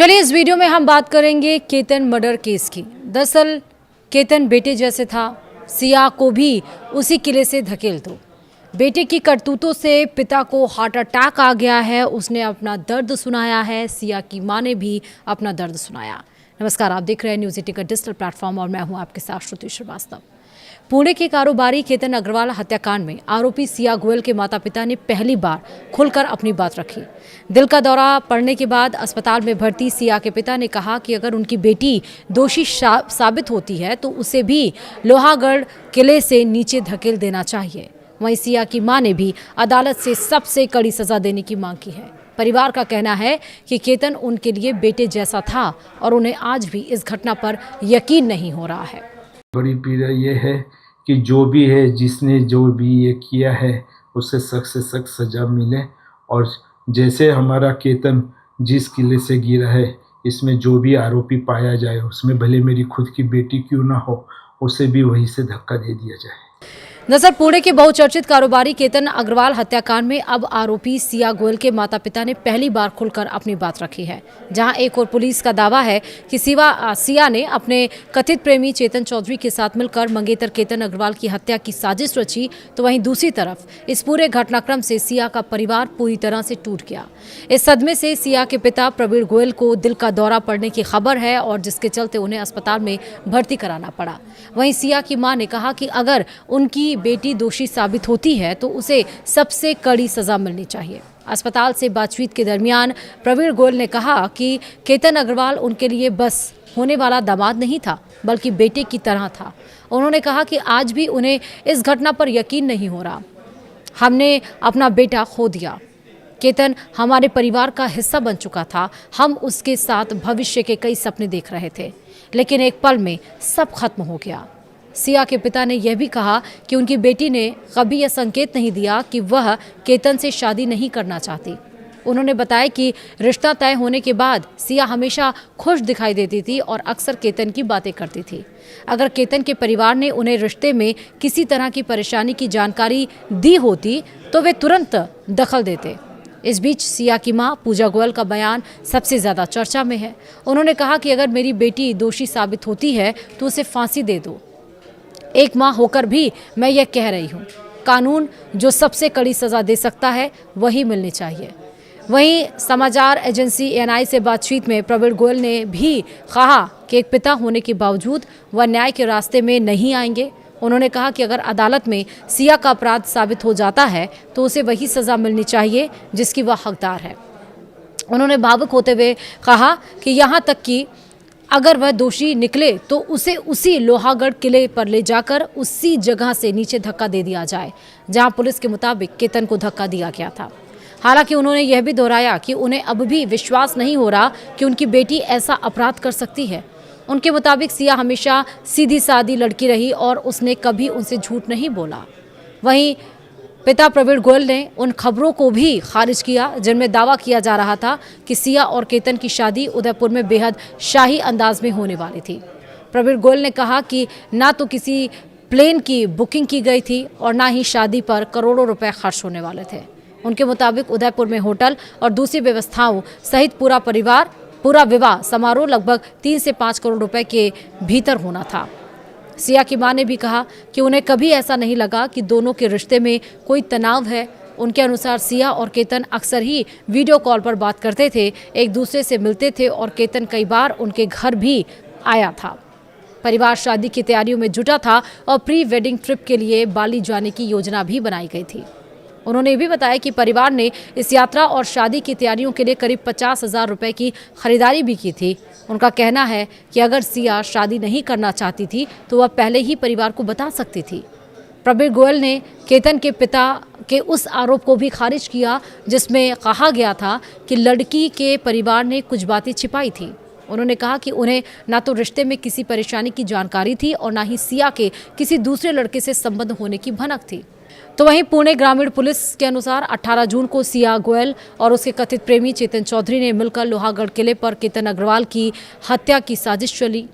चलिए इस वीडियो में हम बात करेंगे केतन मर्डर केस की। दरअसल केतन बेटे जैसे था, सिया को भी उसी किले से धकेल दो। बेटे की करतूतों से पिता को हार्ट अटैक आ गया है। उसने अपना दर्द सुनाया है, सिया की मां ने भी अपना दर्द सुनाया। नमस्कार, आप देख रहे हैं न्यूज़ 18 का डिजिटल प्लेटफॉर्म और मैं हूं आपके साथ श्रुति श्रीवास्तव। पुणे के कारोबारी केतन अग्रवाल हत्याकांड में आरोपी सिया गोयल के माता पिता ने पहली बार खुलकर अपनी बात रखी। दिल का दौरा पड़ने के बाद अस्पताल में भर्ती सिया के पिता ने कहा कि अगर उनकी बेटी दोषी साबित होती है तो उसे भी लोहागढ़ किले से नीचे धकेल देना चाहिए। वहीं सिया की मां ने भी अदालत से सबसे कड़ी सजा देने की मांग की है। परिवार का कहना है कि केतन उनके लिए बेटे जैसा था और उन्हें आज भी इस घटना पर यकीन नहीं हो रहा है। बड़ी पीड़ा ये है कि जो भी है, जिसने जो भी ये किया है, उसे सख्त से सख्त सज़ा मिले। और जैसे हमारा केतन जिस किले से गिरा है, इसमें जो भी आरोपी पाया जाए, उसमें भले मेरी खुद की बेटी क्यों ना हो, उसे भी वहीं से धक्का दे दिया जाए। दरअसल पुणे के बहुचर्चित कारोबारी केतन अग्रवाल हत्याकांड में अब आरोपी सिया गोयल के माता पिता ने पहली बार खुलकर अपनी बात रखी है। जहां एक और पुलिस का दावा है कि सिया ने अपने कथित प्रेमी चेतन चौधरी के साथ मिलकर मंगेतर केतन अग्रवाल की हत्या की साजिश रची, तो वहीं दूसरी तरफ इस पूरे घटनाक्रम से सिया का परिवार पूरी तरह से टूट गया। इस सदमे से सिया के पिता प्रवीण गोयल को दिल का दौरा पड़ने की खबर है और जिसके चलते उन्हें अस्पताल में भर्ती कराना पड़ा। वहीं सिया की मां ने कहा कि अगर उनकी बेटी दोषी साबित होती है तो उसे सबसे कड़ी सजा मिलनी चाहिए। अस्पताल से बातचीत के दरमियान प्रवीण गोयल ने कहा कि केतन अग्रवाल उनके लिए बस होने वाला दामाद नहीं था, बल्कि बेटे की तरह था। उन्होंने कहा कि आज भी उन्हें इस घटना पर यकीन नहीं हो रहा। हमने अपना बेटा खो दिया। केतन हमारे परिवार का हिस्सा बन चुका था। हम उसके साथ भविष्य के कई सपने देख रहे थे, लेकिन एक पल में सब खत्म हो गया। सिया के पिता ने यह भी कहा कि उनकी बेटी ने कभी यह संकेत नहीं दिया कि वह केतन से शादी नहीं करना चाहती। उन्होंने बताया कि रिश्ता तय होने के बाद सिया हमेशा खुश दिखाई देती थी और अक्सर केतन की बातें करती थी। अगर केतन के परिवार ने उन्हें रिश्ते में किसी तरह की परेशानी की जानकारी दी होती तो वे तुरंत दखल देते। इस बीच सिया की मां पूजा गोयल का बयान सबसे ज़्यादा चर्चा में है। उन्होंने कहा कि अगर मेरी बेटी दोषी साबित होती है तो उसे फांसी दे दो। एक मां होकर भी मैं यह कह रही हूं, कानून जो सबसे कड़ी सजा दे सकता है वही मिलनी चाहिए। वहीं समाचार एजेंसी एएनआई से बातचीत में प्रवीण गोयल ने भी कहा कि एक पिता होने के बावजूद वह न्याय के रास्ते में नहीं आएंगे। उन्होंने कहा कि अगर अदालत में सिया का अपराध साबित हो जाता है तो उसे वही सजा मिलनी चाहिए जिसकी वह हकदार है। उन्होंने भावुक होते हुए कहा कि यहाँ तक कि अगर वह दोषी निकले तो उसे उसी लोहागढ़ किले पर ले जाकर उसी जगह से नीचे धक्का दे दिया जाए जहां पुलिस के मुताबिक केतन को धक्का दिया गया था। हालांकि उन्होंने यह भी दोहराया कि उन्हें अब भी विश्वास नहीं हो रहा कि उनकी बेटी ऐसा अपराध कर सकती है। उनके मुताबिक सिया हमेशा सीधी सादी लड़की रही और उसने कभी उनसे झूठ नहीं बोला। वहीं पिता प्रवीण गोयल ने उन खबरों को भी खारिज किया जिनमें दावा किया जा रहा था कि सिया और केतन की शादी उदयपुर में बेहद शाही अंदाज में होने वाली थी। प्रवीण गोयल ने कहा कि ना तो किसी प्लेन की बुकिंग की गई थी और ना ही शादी पर करोड़ों रुपए खर्च होने वाले थे। उनके मुताबिक उदयपुर में होटल और दूसरी व्यवस्थाओं सहित पूरा विवाह समारोह लगभग 3 से 5 करोड़ रुपए के भीतर होना था। सिया की मां ने भी कहा कि उन्हें कभी ऐसा नहीं लगा कि दोनों के रिश्ते में कोई तनाव है। उनके अनुसार सिया और केतन अक्सर ही वीडियो कॉल पर बात करते थे, एक दूसरे से मिलते थे और केतन कई बार उनके घर भी आया था। परिवार शादी की तैयारियों में जुटा था और प्री वेडिंग ट्रिप के लिए बाली जाने की योजना भी बनाई गई थी। उन्होंने भी बताया कि परिवार ने इस यात्रा और शादी की तैयारियों के लिए करीब 50,000 रुपए की खरीदारी भी की थी। उनका कहना है कि अगर सिया शादी नहीं करना चाहती थी तो वह पहले ही परिवार को बता सकती थी। प्रवीण गोयल ने केतन के पिता के उस आरोप को भी खारिज किया जिसमें कहा गया था कि लड़की के परिवार ने कुछ बातें छिपाई थी। उन्होंने कहा कि उन्हें ना तो रिश्ते में किसी परेशानी की जानकारी थी और ना ही सिया के किसी दूसरे लड़के से संबंध होने की भनक थी। तो वहीं पुणे ग्रामीण पुलिस के अनुसार 18 जून को सिया गोयल और उसके कथित प्रेमी चेतन चौधरी ने मिलकर लोहागढ़ किले पर केतन अग्रवाल की हत्या की साजिश चली।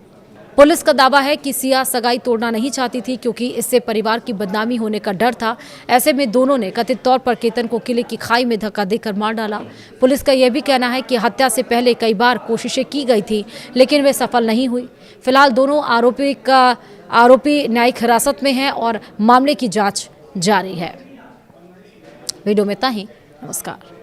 पुलिस का दावा है कि सिया सगाई तोड़ना नहीं चाहती थी क्योंकि इससे परिवार की बदनामी होने का डर था। ऐसे में दोनों ने कथित तौर पर केतन को किले की खाई में धक्का देकर मार डाला। पुलिस का यह भी कहना है कि हत्या से पहले कई बार कोशिशें की गई थी लेकिन वे सफल नहीं हुई। फिलहाल दोनों आरोपी न्यायिक हिरासत में हैं और मामले की जांच जारी है। वीडियो में इतना ही। नमस्कार।